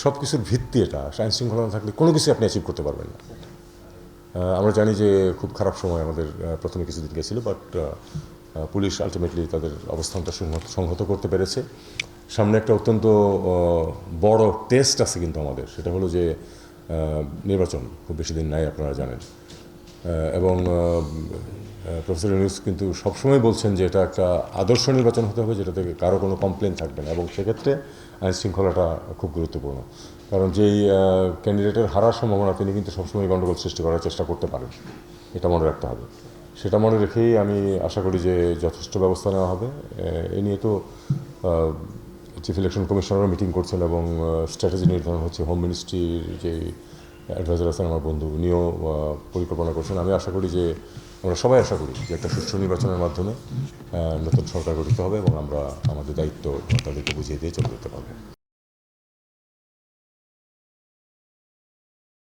সব কিছুর ভিত্তি এটা। আইন শৃঙ্খলা না থাকলে কোনো কিছু আপনি অ্যাচিভ করতে পারবেন না। আমরা জানি যে খুব খারাপ সময় আমাদের প্রথমে কিছুদিন গেছিলো, বাট পুলিশ আলটিমেটলি তাদের অবস্থানটা সংহত করতে পেরেছে। সামনে একটা অত্যন্ত বড় টেস্ট আছে কিন্তু আমাদের, সেটা হলো যে নির্বাচন খুব বেশি দিন নাই, আপনারা জানেন। এবং প্রফেসর ইউনূস কিন্তু সবসময় বলছেন যে এটা একটা আদর্শ নির্বাচন হতে হবে, যেটা থেকে কারো কোনো কমপ্লেন থাকবে না, এবং সেক্ষেত্রে আইন শৃঙ্খলাটা খুব গুরুত্বপূর্ণ। কারণ যেই ক্যান্ডিডেটের হারার সম্ভাবনা, তিনি কিন্তু সবসময় গণ্ডগোল সৃষ্টি করার চেষ্টা করতে পারেন, এটা মনে রাখতে হবে। সেটা মনে রেখেই আমি আশা করি যে যথেষ্ট ব্যবস্থা নেওয়া হবে। এ নিয়ে তো চিফ ইলেকশন কমিশনারও মিটিং করছেন, এবং স্ট্র্যাটেজি নির্ধারণ হচ্ছে। হোম মিনিস্ট্রির যে অ্যাডভাইজার আছেন আমার বন্ধু, উনিও পরিকল্পনা করছেন। আমি আশা করি যে আমরা সবাই আশা করি যে একটা সুষ্ঠু নির্বাচনের মাধ্যমে নতুন সরকার গঠিত হবে, এবং আমরা আমাদের দায়িত্ব তাদেরকে বুঝিয়ে দিয়ে চলে যেতে পারবো।